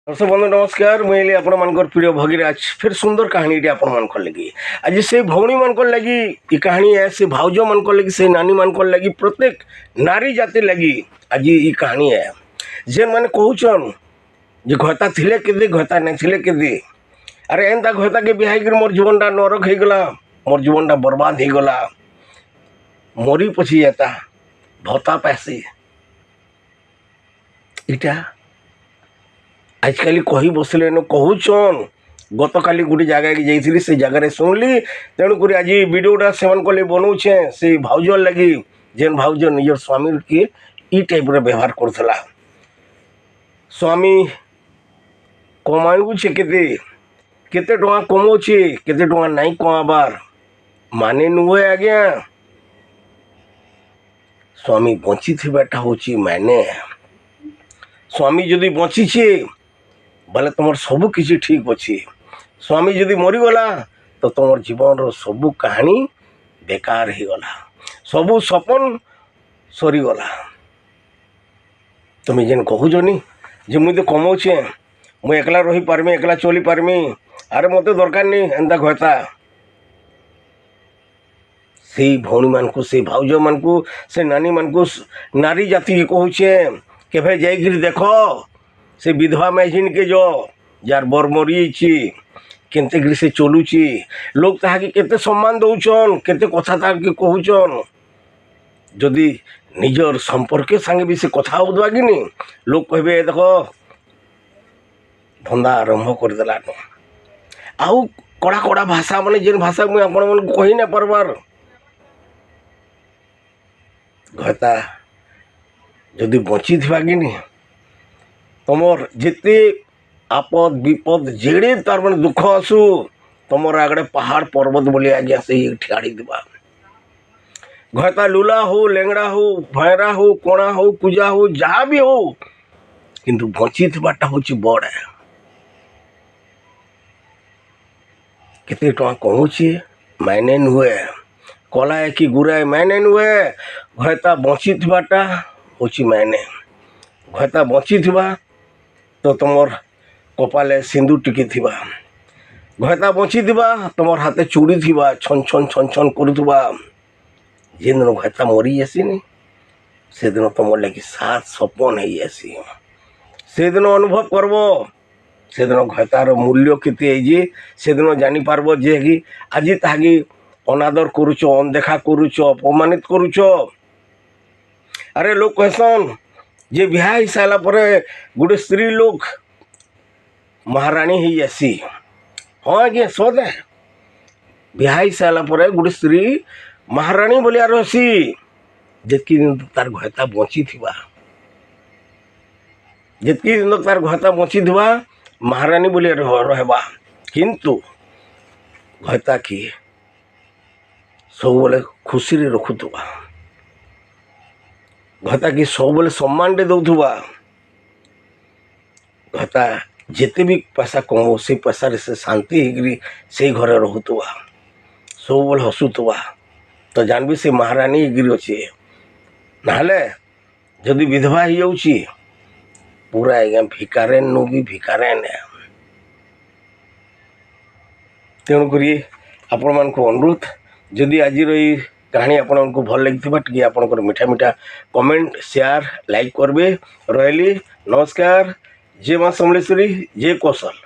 दर्शक बंधु नमस्कार मुझे आपण मानकर प्रिय भगीराज फिर सुंदर कहानी आपण मानकर लगी आज से भौणी मानकर लगी ये कहानी है से भाउज मानकर लगी से नानी मानकर लगी प्रत्येक नारी जाति लगी आज ये कहानी है जेन मैंने कहून जे घता थिले के घता नहीं थिले के अरे एंता घता के बिहाई कर मोर जीवनटा नरक हो गला मोर जीवनटा बर्बाद हो गला मरी पछी जाता भत्ता पैसे इटा आजकल कही बसले कहून गत काली गोटे जगह की जाइली से जगह शुणली तेणुक आज वीडियोटा से बनाऊे से भाउज लगी जेन भाउज निजर स्वामी की ई टाइप व्यवहार करूला स्वामी कमाऊे केते टଙ୍କା कमाऊे केते टଙ୍କା नहीं कमाबार माने नुहे आज्ञा स्वामी बची थाटा हूँ माने स्वामी जदि बचीचे बोले तुम सब किसी ठीक अच्छे स्वामी जदि मरीगला तो तुम जीवन सबू कहानी बेकार हो गला सबू सपन सरीगला तुम्हें जेन कहूनी जे मुझे कमाऊे मुझे एकला रही पारमी एकला चली पारमी अरे मत दरकार नहीं एंता घता से भौणी मान को से भाउज मान को से नानी मान को नारी जाति के कहूचे केभे जाइकिरी देख से विधवा मैजिन के जो जार बर मरी केते से चलुची लोग ताकि केते सम्मान दौन केते कथा ताकि कहून जदि निजर संपर्क संगे भी से कथा होदवा कि नहीं लोग कहे देख धंदा आरंभ करदेला आउ कड़ा कड़ा भाषा माने जेन भाषा मुझे आपण मन कही ना पारबार घता जदि बची थी कि नहीं तुमर जिते आपद विपद जेड़े तार मैंने दुख आसू तुम आगे पहाड़ पर्वत बोली आज्ञा से ठियाड़ी देवा घता लुला हो लेंगड़ा हो भैरा हो कोणा हो पूजा हो जहाँ भी हो किंतु बची थाटा हूँ बड़ केते टଙ୍କା कमाऊे मायने नुहे कलाए कि गुराए मायने नुहे घता बची थाटा हूँ मायने घता बची थी तो तुमर कपाले सिंदूर टिकी थिबा घता बची थी तुमर हाथे चूड़ी थी छन छन छन छन करुवा जेन दिन घता मरी आसीनी से दिन तुम लगे सात सपन हो आसी से दिन अनुभव करब से दिन घतार मूल्य केते से दिन जानीपार जे कि आज ताकि अनादर करुच अनदेखा करुच अपमानित करुच अरे लोग कहसन जे बिहा हो सारा गोटे स्त्री लोग महाराणी हो आसी हाँ आज्ञा सद बिहा हो सारा गोटे स्त्री महाराणी बोलिया रसी जितकी दिन तार घता बची थिबा जितकी दिन तार घता बची थिबा महाराणी बोलिया रहबा किंतु घता की सब बेले खुशी रखुवा घता कि सब बेले सम्मान दे दौथुवा घता जिते भी पैसा कमो से पैसा से शांति होगी से घर रोथुवा सब बेले हसुवा तो जानवी से महारानी होगी अच्छे नाले जदि विधवा हो जाऊँगी पूरा आज्ञा भिकारेन नु भी भिकारेन तेणुक आपण मान को अनुरोध जदि आज कहानी आपण को भल लगी टे आपंकर मीठा मीठा कमेंट शेयर लाइक करबे रही नमस्कार जय माँ समलेश्वरी जय कौशल।